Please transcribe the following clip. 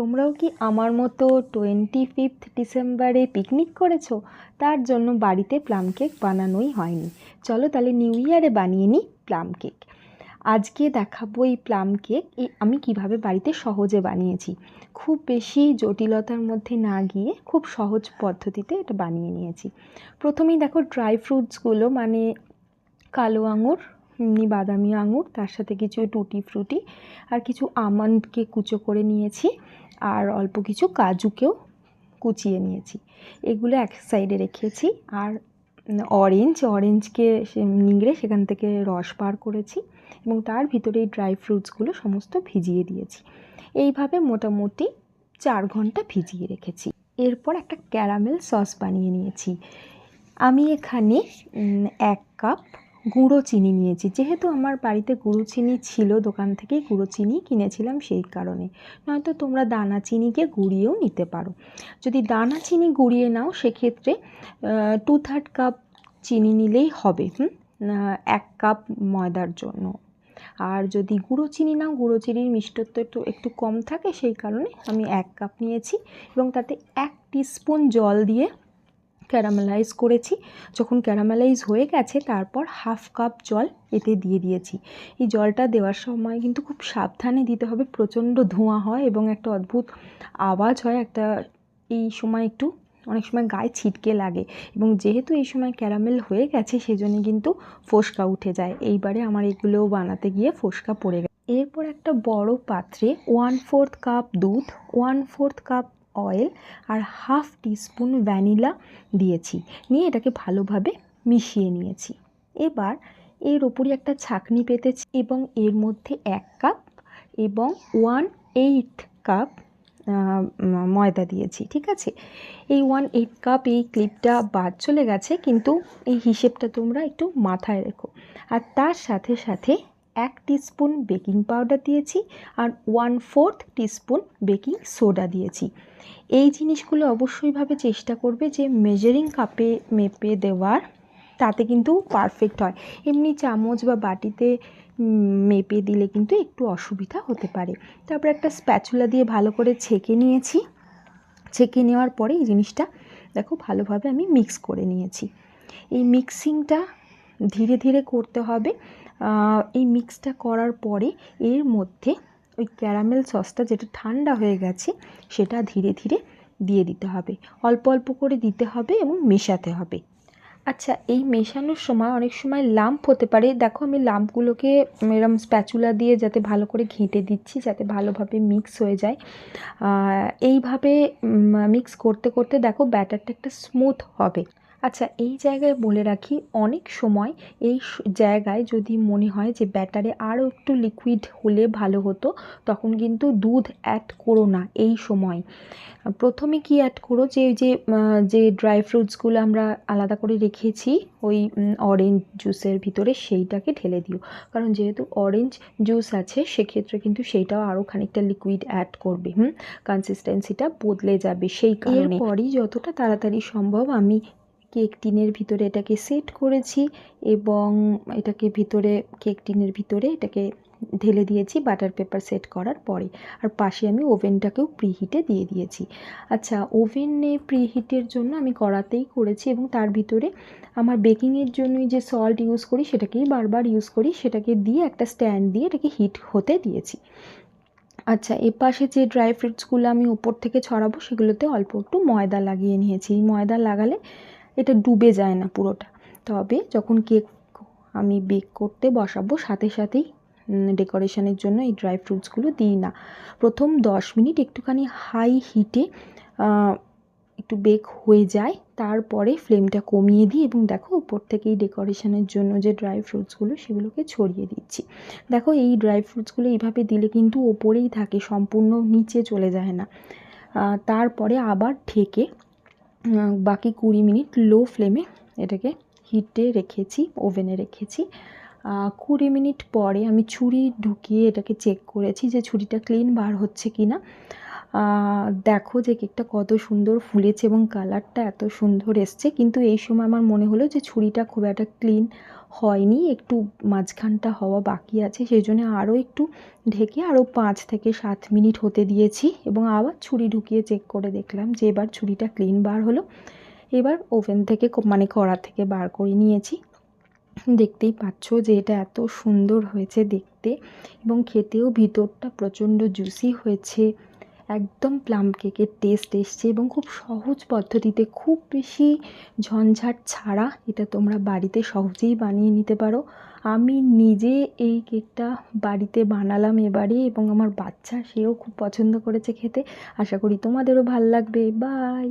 তোমরাও কি আমার মতো 25 ডিসেম্বরে পিকনিক করেছো? তার জন্য বাড়িতে প্লাম কেক বানানোই হয়নি। চলো তাহলে নিউ ইয়ারে বানিয়ে নিই প্লাম কেক। আজকে দেখাবো এই প্লাম কেক আমি কিভাবে বাড়িতে সহজে বানিয়েছি। খুব বেশি জটিলতার মধ্যে না গিয়ে খুব সহজ পদ্ধতিতে এটা বানিয়ে নিয়েছি। প্রথমেই দেখো ড্রাই ফ্রুটসগুলো, মানে কালো আঙুর, এমনি বাদামি আঙুর, তার সাথে কিছু টুটি ফ্রুটি আর কিছু আমন্ডকে কুচো করে নিয়েছি, আর অল্প কিছু কাজুকেও কুচিয়ে নিয়েছি। এগুলো এক সাইডে রেখেছি। আর অরেঞ্জকে নিংড়ে সেখান থেকে রস বার করেছি এবং তার ভিতরে এই ড্রাই ফ্রুটসগুলো সমস্ত ভিজিয়ে দিয়েছি। এইভাবে মোটামুটি 4 ঘন্টা ভিজিয়ে রেখেছি। এরপর একটা ক্যারামেল সস বানিয়ে নিয়েছি। আমি এখানে 1 কাপ গুঁড়ো চিনি নিয়েছি। যেহেতু আমার বাড়িতে গুঁড়ো চিনি ছিল, দোকান থেকেই গুঁড়ো চিনি কিনেছিলাম সেই কারণে। নয়তো তোমরা দানা চিনিকে গুঁড়িয়েও নিতে পারো। যদি দানা চিনি গুঁড়িয়ে নাও সেক্ষেত্রে 2/3 কাপ চিনি নিলেই হবে 1 কাপ ময়দার জন্য। আর যদি গুঁড়ো চিনি নাও, গুঁড়ো চিনির মিষ্টত্ব একটু কম থাকে, সেই কারণে আমি 1 কাপ নিয়েছি এবং তাতে 1 টিস্পুন জল দিয়ে ক্যারামেলাইজ করেছি। যখন ক্যারামেলাইজ হয়ে গেছে তারপর 1/2 কাপ জল এতে দিয়ে দিয়েছি। এই জলটা দেওয়ার সময় কিন্তু খুব সাবধানে দিতে হবে, প্রচণ্ড ধোঁয়া হয় এবং একটা অদ্ভুত আওয়াজ হয় একটা। এই সময় অনেক সময় গায়ে ছিটকে লাগে এবং যেহেতু এই সময় ক্যারামেল হয়ে গেছে সেজন্য কিন্তু ফোসকা উঠে যায়। এইবারে আমার এগুলোও বানাতে গিয়ে ফোসকা পড়ে গেছে। এরপর একটা বড় পাত্রে 1/4 কাপ দুধ, 1/4 কাপ অয়েল আর 1/2 টিস্পুন ভ্যানিলা দিয়েছি, নিয়ে এটাকে ভালোভাবে মিশিয়ে নিয়েছি। এবার এর ওপরই একটা ছাঁকনি পেতেছি এবং এর মধ্যে 1 কাপ এবং 1/8 কাপ ময়দা দিয়েছি। ঠিক আছে, এই 1/8 কাপ, এই ক্লিপটা বাদ চলে গেছে, কিন্তু এই হিসেবটা তোমরা একটু মাথায় রেখো। আর তার সাথে সাথে 1 টিস্পুন বেকিং পাউডার দিয়েছি আর 1/4 টিস্পুন বেকিং সোডা দিয়েছি। এই জিনিসগুলো অবশ্যইভাবে চেষ্টা করবে যে মেজারিং কাপে মেপে দেওয়ার, তাতে কিন্তু পারফেক্ট হয়। এমনি চামচ বা বাটিতে মেপে দিলে কিন্তু একটু অসুবিধা হতে পারে। তারপর একটা স্প্যাচুলা দিয়ে ভালো করে ছেঁকে নিয়েছি। ছেঁকে নেওয়ার পরে এই জিনিসটা দেখো ভালোভাবে আমি মিক্স করে নিয়েছি। এই মিক্সিংটা ধীরে ধীরে করতে হবে। এই মিক্সটা করার পরে এর মধ্যে ওই ক্যারামেল সসটা যেটা ঠান্ডা হয়ে গেছে সেটা ধীরে ধীরে দিয়ে দিতে হবে, অল্প অল্প করে দিতে হবে এবং মেশাতে হবে। আচ্ছা, এই মেশানোর সময় অনেক সময় লাম্প হতে পারে। দেখো আমি লাম্পগুলোকে এরম স্প্যাচুলা দিয়ে যাতে ভালো করে ঘেঁটে দিচ্ছি, যাতে ভালোভাবে মিক্স হয়ে যায়। এইভাবে মিক্স করতে করতে দেখো ব্যাটারটা একটা স্মুথ হবে। আচ্ছা, এই জায়গায় বলে রাখি, অনেক সময় এই জায়গায় যদি মনে হয় যে ব্যাটারে আরও একটু লিকুইড হলে ভালো হতো, তখন কিন্তু দুধ অ্যাড করো না এই সময়। প্রথমে কি অ্যাড করো, যে ড্রাই ফ্রুটসগুলো আমরা আলাদা করে রেখেছি ওই অরেঞ্জ জুসের ভিতরে, সেইটাকে ঢেলে দিও। কারণ যেহেতু অরেঞ্জ জুস আছে সেক্ষেত্রে কিন্তু সেইটাও আরও খানিকটা লিকুইড অ্যাড করবে, কনসিস্টেন্সিটা বদলে যাবে। সেই কারণে এরপরই যতটা তাড়াতাড়ি সম্ভব আমি কেক টিনের ভিতরে এটাকে সেট করেছি এবং কেক টিনের ভিতরে এটাকে ঢেলে দিয়েছি বাটার পেপার সেট করার পরে। আর পাশে আমি ওভেনটাকেও প্রিহিটে দিয়ে দিয়েছি। আচ্ছা, ওভেনে প্রিহিটের জন্য আমি কড়াতেই করেছি এবং তার ভিতরে আমার বেকিংয়ের জন্যই যে সল্ট ইউজ করি সেটাকেই বারবার ইউজ করি, সেটাকে দিয়ে একটা স্ট্যান্ড দিয়ে এটাকে হিট হতে দিয়েছি। আচ্ছা, এপাশে যে ড্রাই ফ্রুটসগুলো আমি ওপর থেকে ছড়াবো সেগুলোতে অল্প একটু ময়দা লাগিয়ে নিয়েছি। এই ময়দা লাগালে এটা ডুবে যায় না পুরোটা। তবে যখন কেক আমি বেক করতে বসাবো সাথে সাথেই ডেকোরেশনের জন্য এই ড্রাই ফ্রুটসগুলো দিই না। প্রথম 10 মিনিট একটুখানি হাই হিটে একটু বেক হয়ে যায়, তারপরে ফ্লেমটা কমিয়ে দিই এবং দেখো উপর থেকে এই ডেকোরেশনের জন্য যে ড্রাই ফ্রুটসগুলো সেগুলোকে ছড়িয়ে দিচ্ছি। দেখো এই ড্রাই ফ্রুটসগুলো এইভাবে দিলে কিন্তু ওপরেই থাকে, সম্পূর্ণ নিচে চলে যায় না। তারপরে আবার ঢেকে বাকি 20 মিনিট লো ফ্লেমে এটাকে হিটে রেখেছি, ওভেনে রেখেছি। 20 মিনিট পরে আমি ছুরি ঢুকিয়ে এটাকে চেক করেছি যে ছুরিটা ক্লিন বার হচ্ছে কি না। দেখো যে কেকটা কত সুন্দর ফুলেছে এবং কালারটা এত সুন্দর এসছে, কিন্তু এই সময় আমার মনে হলো যে ছুরিটা খুব একটা ক্লিন হয়নি, একটু মাঝখানটা হওয়া বাকি আছে, সেই জন্য আরও একটু ঢেকে আরও 5 থেকে 7 মিনিট হতে দিয়েছি এবং আবার ছুরি ঢুকিয়ে চেক করে দেখলাম যে এবার ছুরিটা ক্লিন বার হলো। এবার ওভেন থেকে মানে কড়া থেকে বার করে নিয়েছি। দেখতেই পাচ্ছ যে এটা এত সুন্দর হয়েছে দেখতে এবং খেতেও ভিতরটা প্রচণ্ড জুসি হয়েছে। একদম প্লাম কেকের টেস্ট এসছে এবং খুব সহজ পদ্ধতিতে, খুব বেশি ঝঞ্ঝাট ছাড়া এটা তোমরা বাড়িতে সহজেই বানিয়ে নিতে পারো। আমি নিজে এই কেকটা বাড়িতে বানালাম এবারে এবং আমার বাচ্চা, সেও খুব পছন্দ করেছে খেতে। আশা করি তোমাদেরও ভাল লাগবে। বাই।